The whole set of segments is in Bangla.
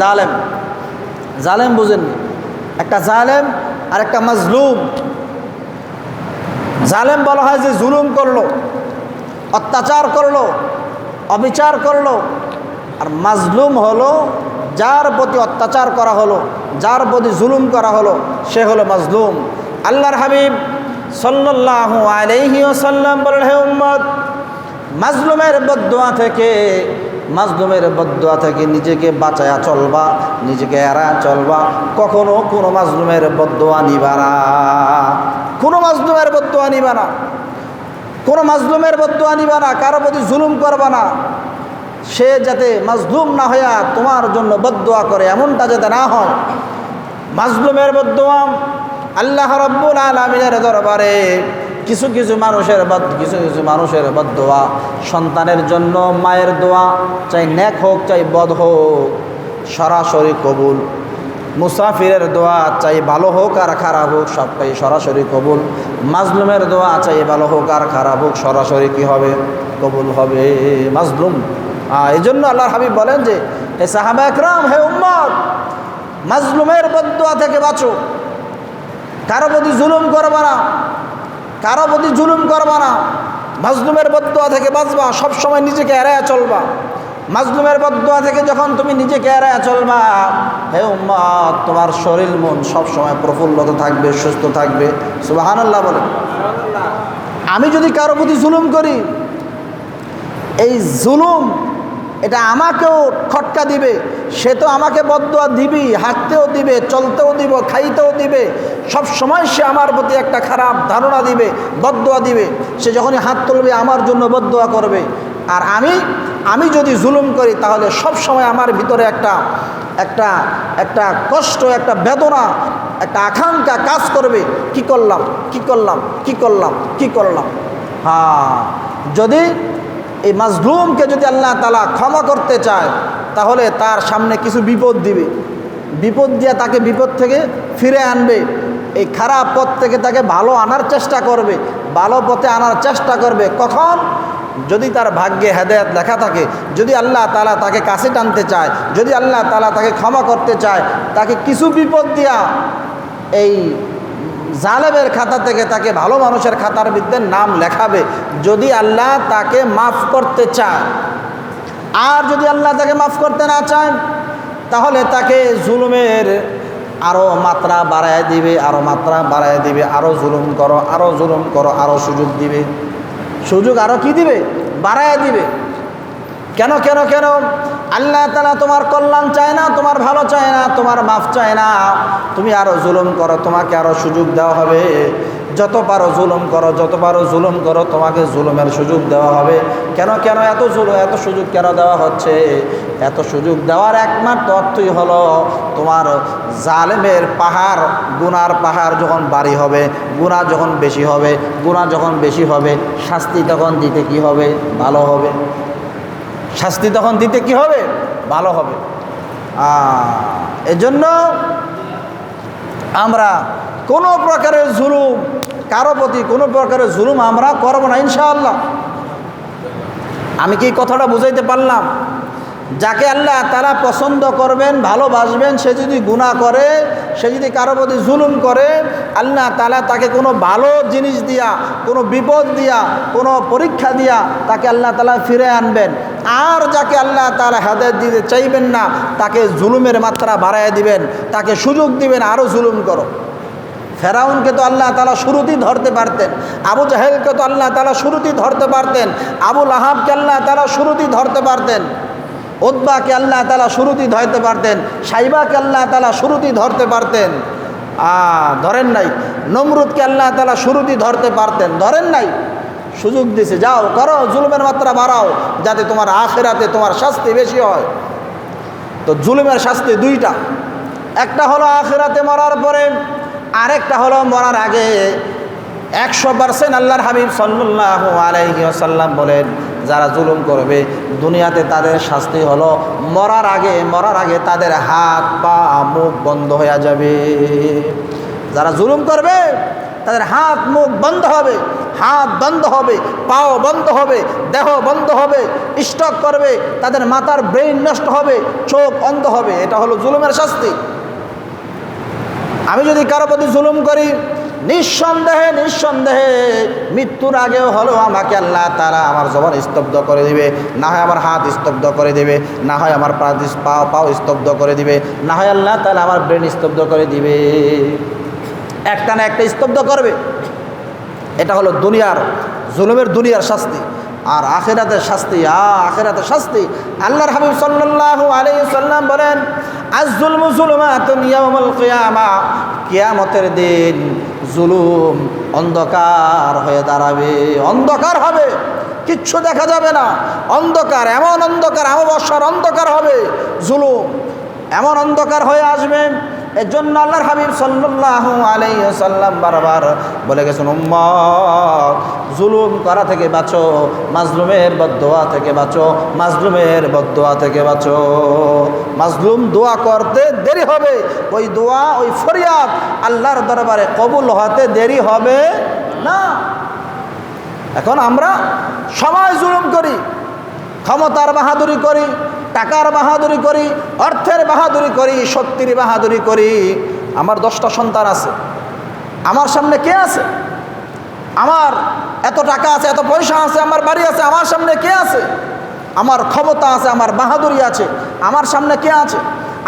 জালেম, জালেম বুঝেননি? একটা জালেম আর একটা মাজলুম। জালেম বলা হয় যে জুলুম করলো, অত্যাচার করলো, অবিচার করলো। আর মাজলুম হলো যার প্রতি অত্যাচার করা হলো, যার প্রতি জুলুম করা হলো, সে হলো মাজলুম। আল্লাহর হাবিব সাল্লাল্লাহু আলাইহি ওয়াসাল্লাম বলেন, হে উম্মত, মাজলুমের বদদুয়া থেকে নিজেকে বাঁচায়া চলবা, নিজেকে এড়ায়া চলবা। কখনো কোনো মাজলুমের বদদুয়া নিবা না, কোনো মাজলুমের বদদুয়া নিবা না, কোনো মাজলুমের বদদুয়া নিবা না। কারো প্রতি জুলুম করবা না। সে যাতে মাজলুম না হইয়া তোমার জন্য বদদুয়া করে, এমনটা যাতে না হয়। মাজলুমের বদদুয়া আল্লাহ রাব্বুল আলামিনের দরবারে কিছু কিছু মানুষের বদদুয়া সন্তানের জন্য, মায়ের দোয়া চাই নেক হোক চাই বদ হোক, সরাসরি কবুল। মুসাফিরের দোয়া চাই ভালো হোক আর খারাপ হোক, সবটাই সরাসরি কবুল। মাজলুমের দোয়া চাই ভালো হোক আর খারাপ হোক, সরাসরি কি হবে? কবুল হবে। মাজলুম, এই জন্য আল্লাহর হাবিব বলেন যে, হে সাহাবা একরাম, হে উম্মত, মাজলুমের বদদুয়া থেকে বাঁচো। কারো প্রতি জুলুম করবা না, কারো প্রতি জুলুম করবা না। মাজলুমের বদদুয়া থেকে বাঁচবা, সবসময় নিজেকে এড়ায়া চলবা। মাজলুমের বদদুয়া থেকে যখন তুমি নিজেকে এড়ায়া চলবা, হে উম্মত, তোমার শরীর মন সবসময় প্রফুল্লতা থাকবে, সুস্থ থাকবে। সুবহানাল্লাহ বলেন। আমি যদি কারো প্রতি জুলুম করি, এই জুলুম এটা আমাকেও খটকা দিবে। সে তো আমাকে বদদুয়া দিবি, হাঁটতেও দিবে, চলতেও দিব, খাইতেও দিবে। সব সময় সে আমার প্রতি একটা খারাপ ধারণা দিবে, বদদুয়া দিবে। সে যখনই হাত তুলবে আমার জন্য বদদুয়া করবে। আর আমি যদি জুলুম করি, তাহলে সব সময় আমার ভিতরে একটা কষ্ট, একটা বেদনা, একটা আকাঙ্ক্ষা কাজ করবে। কি করলাম। হ্যাঁ, যদি এই মাজলুমকে যদি আল্লাহ তাআলা ক্ষমা করতে চায়, তাহলে তার সামনে কিছু বিপদ দিবে। বিপদ দিয়ে তাকে বিপদ থেকে ফিরে আনবে। এই খারাপ পথ থেকে তাকে ভালো আনার চেষ্টা করবে, ভালো পথে আনার চেষ্টা করবে। কখন? যদি তার ভাগ্যে হেদায়েত লেখা থাকে, যদি আল্লাহ তাআলা তাকে কাছে টানতে চায়, যদি আল্লাহ তাআলা তাকে ক্ষমা করতে চায়, তাকে কিছু বিপদ দিয়া এই জালেমের খাতা থেকে তাকে ভালো মানুষের খাতার মধ্যে নাম লেখাবে, যদি আল্লাহ তাকে মাফ করতে চায়। আর যদি আল্লাহ তাকে মাফ করতে না চায়, তাহলে তাকে জুলুমের আরও মাত্রা বাড়ায় দিবে, আরও জুলুম করো, আরও সুযোগ দিবে। সুযোগ আরও কি দিবে? বাড়ায় দিবে। কেন আল্লাহ তাআলা তোমার কল্যাণ চায় না, তোমার ভালো চায় না, তোমার মাফ চায় না। তুমি আরও জুলুম করো, তোমাকে আরও সুযোগ দেওয়া হবে। যত পারো জুলুম করো, তোমাকে জুলুমের সুযোগ দেওয়া হবে। কেন এত সুযোগ কেন দেওয়া হচ্ছে? এত সুযোগ দেওয়ার একমাত্র অর্থই হলো, তোমার জালেমের পাহাড়, গুনার পাহাড় যখন ভারী হবে, গুনাহ যখন বেশি হবে, শাস্তি তখন দিতে কি হবে? ভালো হবে। শাস্তি তখন দিতে কি হবে? ভালো হবে। এজন্য আমরা কোনো প্রকারের জুলুম, কারো প্রতি কোনো প্রকারের জুলুম আমরা করব না ইনশাআল্লাহ। আমি কি কথাটা বুঝাইতে পারলাম? যাকে আল্লাহ তাআলা পছন্দ করবেন, ভালোবাসবেন, সে যদি গুনাহ করে, সে যদি কারো প্রতি জুলুম করে, আল্লাহ তাআলা তাকে কোনো ভালো জিনিস দিয়া, কোনো বিপদ দিয়া, কোনো পরীক্ষা দিয়া তাকে আল্লাহ তাআলা ফিরে আনবেন। আর যাকে আল্লাহ তাআলা হেদায়েত দিতে চাইবেন না, তাকে জুলুমের মাত্রা বাড়ায় দিবেন, তাকে সুযোগ দিবেন আরও জুলুম করো। ফেরাউনকে তো আল্লাহ তাআলা শুরুতেই ধরতে পারতেন, আবু জাহেলকে তো আল্লাহ তাআলা শুরুতেই ধরতে পারতেন, আবু লাহাবকে আল্লাহ তাআলা শুরুতেই ধরতে পারতেন, উতবাকে আল্লাহ তাআলা শুরুতেই ধরতে পারতেন, সাইবাকে আল্লাহ তাআলা শুরুতেই ধরতে পারতেন। ধরেন নাই। নমরুদকে আল্লাহ তাআলা শুরুতেই ধরতে পারতেন, ধরেন নাই। সুযোগ দিছে, যাও করো, জুলুমের মাত্রা বাড়াও, যাতে তোমার আখিরাতে তোমার শাস্তি বেশি হয়। তো জুলুমের শাস্তি দুইটা, একটা হলো আখিরাতে মরার পরে, আরেকটা হলো মরার আগে। 100% আল্লাহর হাবিব সাল্লাল্লাহু আলাইহি ওয়াসাল্লাম বলেন, যারা জুলুম করবে দুনিয়াতে তাদের শাস্তি হলো মরার আগে তাদের হাত পা মুখ বন্ধ হয়ে যাবে। যারা জুলুম করবে তাদের হাত মুখ বন্ধ হবে, হাত বন্ধ হবে, পাও বন্ধ হবে, দেহ বন্ধ হবে, স্ট্রোক করবে, তাদের মাথার ব্রেইন নষ্ট হবে, চোখ অন্ধ হবে। এটা হলো জুলুমের শাস্তি। আমি যদি কারো প্রতি জুলুম করি, নিঃসন্দেহে মৃত্যুর আগেও হলো আমাকে আল্লাহ তাআলা আমার জবান স্তব্ধ করে দিবে, না হয় আমার হাত স্তব্ধ করে দিবে, না হয় আমার পাও স্তব্ধ করে দিবে, না হয় আল্লাহ তাআলা আমার ব্রেন স্তব্ধ করে দিবে। একটা না একটা স্তব্ধ করবে। এটা হলো দুনিয়ার জুলুমের দুনিয়ার শাস্তি। আর আখিরাতের শাস্তি, আখিরাতের শাস্তি, আল্লাহর হাবিব সাল্লাল্লাহু আলাইহি সাল্লাম বলেন, আয-যুলমু যুলুমাতুন ইয়াওমাল কিয়ামা, কিয়ামতের দিন জুলুম অন্ধকার হয়ে দাঁড়াবে, অন্ধকার হবে, কিচ্ছু দেখা যাবে না, অন্ধকার, এমন অন্ধকার, অমাবস্যার অন্ধকার হবে, জুলুম এমন অন্ধকার হয়ে আসবে। এর জন্য আল্লাহর হাবিব সাল্লাল্লাহু আলাইহি সাল্লাম বারবার বলে গেছেন, উম্মত জুলুম করা থেকে বাঁচো, মাজলুমের বদদোয়া থেকে বাঁচো, মাজলুমের বদদোয়া থেকে বাঁচো। মাজলুম দোয়া করতে দেরি হবে, ওই দোয়া, ওই ফরিয়াদ আল্লাহর দরবারে কবুল হতে দেরি হবে না। এখন আমরা সবাই জুলুম করি, ক্ষমতার বাহাদুরি করি, টাকার বাহাদুরি করি, অর্থের বাহাদুরি করি, শক্তির বাহাদুরি করি। আমার 10টা সন্তান আছে, আমার সামনে কে আছে? আমার এত টাকা আছে, এত পয়সা আছে, আমার বাড়ি আছে, আমার সামনে কে আছে? আমার ক্ষমতা আছে, আমার বাহাদুরি আছে, আমার সামনে কে আছে?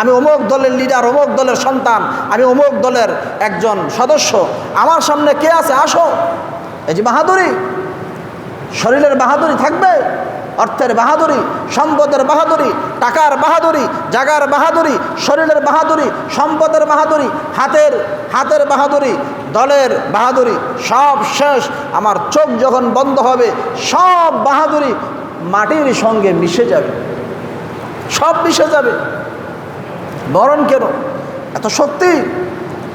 আমি অমুক দলের লিডার, অমুক দলের সন্তান, আমি অমুক দলের একজন সদস্য, আমার সামনে কে আছে? আসো। এই যে বাহাদুরি, শরীরের বাহাদুরি থাকবে, অর্থের বাহাদুরি, সম্পদের বাহাদুরি, টাকার বাহাদুরি, জাগার বাহাদুরি, শরীরের বাহাদুরি, সম্পদের বাহাদুরি, হাতের বাহাদুরি, দলের বাহাদুরি, সব শেষ। আমার চোখ যখন বন্ধ হবে, সব বাহাদুরি মাটির সঙ্গে মিশে যাবে, সব মিশে যাবে। বরণ কেন? এত শক্তি,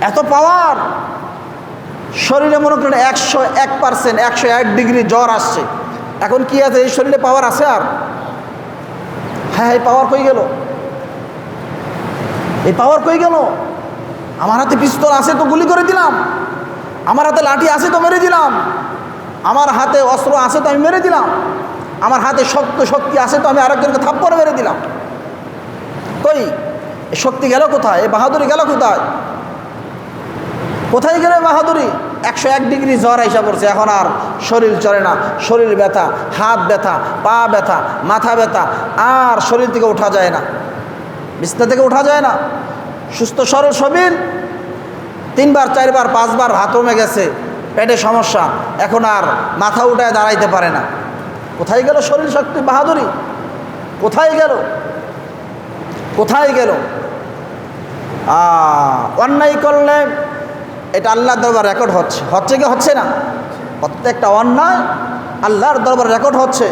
এত পাওয়ার শরীরে। মনে করেন 101%, 101 ডিগ্রি জ্বর আসছে, এখন কি আছে? এই শরীরে পাওয়ার আছে আর? হ্যাঁ, এই পাওয়ার কই গেল? এই পাওয়ার কই গেল? আমার হাতে পিস্তল আছে তো গুলি করে দিলাম, আমার হাতে লাঠি আছে তো মেরে দিলাম, আমার হাতে অস্ত্র আছে তো আমি মেরে দিলাম, আমার হাতে শক্তি আছে তো আমি আরেকজনকে থাপ্পড় মেরে দিলাম। কই এই শক্তি গেল কোথায়? এই বাহাদুরি গেল কোথায়? কোথায় গেলে বাহাদুরি? 101 ডিগ্রি জ্বর আইসা পড়ছে, এখন আর শরীর চলে না, শরীর ব্যথা, হাত ব্যথা, পা ব্যথা, মাথা ব্যথা, আর শরীর থেকে ওঠা যায় না, বিছনা থেকে ওঠা যায় না। সুস্থ সরল শরীর 3 বার 4 বার 5 বার হাতমে গেছে, পেটে সমস্যা, এখন আর মাথা উঠায় দাঁড়াইতে পারে না। কোথায় গেল শরীর শক্তি, বাহাদুরি? কোথায় গেল? কোথায় গেল? অন্যায় করলে এটা আল্লাহর দরবার রেকর্ড হচ্ছে কি হচ্ছে না? প্রত্যেকটা অন্যায় আল্লাহর দরবার রেকর্ড হচ্ছে।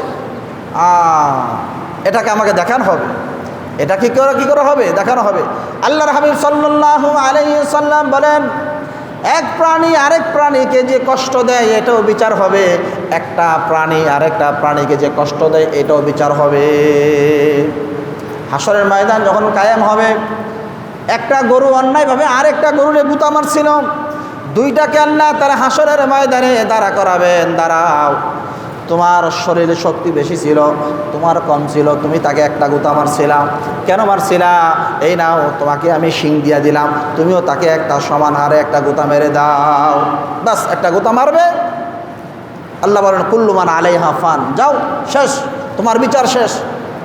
এটাকে আমাকে দেখানো হবে, এটা কি করে হবে? দেখানো হবে। আল্লাহর হাবিব সাল্লাল্লাহু আলাইহি সাল্লাম বলেন, এক প্রাণী আরেক প্রাণীকে যে কষ্ট দেয় এটাও বিচার হবে, একটা প্রাণী আরেকটা প্রাণীকে যে কষ্ট দেয় এটাও বিচার হবে। হাসরের ময়দান যখন কায়েম হবে, একটা গরু অন্যায়ভাবে আরেকটা গরুরে গুতা মারছিল, দুইটাকে আল্লাহ তারা হাসরের ময়দানে দাঁড়া করাবেন। দাঁড়াও, তোমার শরীরে শক্তি বেশি ছিল, তোমার কম ছিল, তুমি তাকে একটা গুতা মারছিলা, কেন মারছিলা? এই নাও, তোমাকে আমি শিং দিয়া দিলাম, তুমিও তাকে একটা সমান হারে একটা গুতা মেরে দাও। বাস, একটা গুতা মারবে। আল্লাহ বলেন, কুল্লু মান আলাইহা ফান, যাও, শেষ, তোমার বিচার শেষ।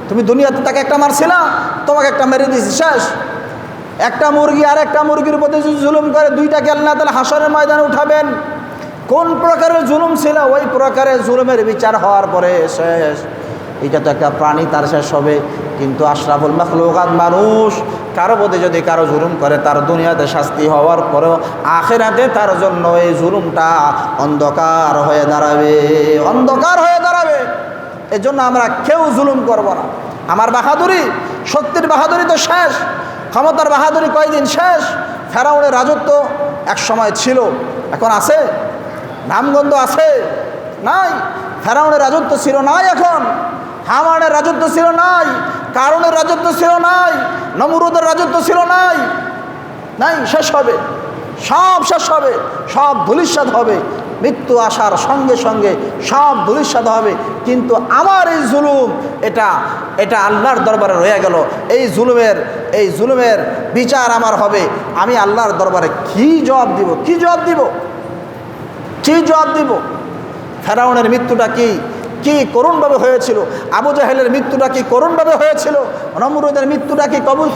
তুমি দুনিয়াতে তাকে একটা মারছিলা, তোমাকে একটা মেরে দিয়েছি, শেষ। একটা মুরগি আর একটা মুরগির প্রতি জুলুম করে, দুইটাকে আল্লাহ তাআলা হাসরের ময়দানে উঠাবেন। কোন প্রকারের জুলুম ছিল, ওই প্রকারের জুলুমের বিচার হওয়ার পরে শেষ। এটা তো একটা প্রাণী, তার শেষ হবে। কিন্তু আশরাফুল মাখলুকাত মানুষ, কারো প্রতি যদি কারো জুলুম করে, তার দুনিয়াতে শাস্তি হওয়ার পরেও আখিরাতে তার জন্য এই জুলুমটা অন্ধকার হয়ে দাঁড়াবে, অন্ধকার হয়ে দাঁড়াবে। এর জন্য আমরা কেউ জুলুম করব না। আমার বাহাদুরি, শক্তির বাহাদুরি তো শেষ, ক্ষমতার বাহাদুরি কয়দিন শেষ। ফেরাউনের রাজত্ব এক সময় ছিল, এখন আছে? নামগন্ধ আছে? নাই। ফেরাউনের রাজত্ব ছিল নাই, এখন হামানের রাজত্ব ছিল নাই, কারুনের রাজত্ব ছিল নাই, নমরুদের রাজত্ব ছিল নাই, নাই, শেষ হবে, সব শেষ হবে, সব ধূলিসাৎ হবে, মৃত্যু আসার সঙ্গে সঙ্গে সব ধূলিসাৎ হবে। কিন্তু আমার এই জুলুম এটা আল্লাহর দরবারে রয়ে গেল। এই জুলুমের বিচার আমার হবে। আমি আল্লাহর দরবারে কি জবাব দিব? ফেরাউনের মৃত্যুটা কি করুণভাবে হয়েছিল, আবু জাহেলের মৃত্যুটা কি করুণভাবে হয়েছিল, নমরুদের মৃত্যুটা কি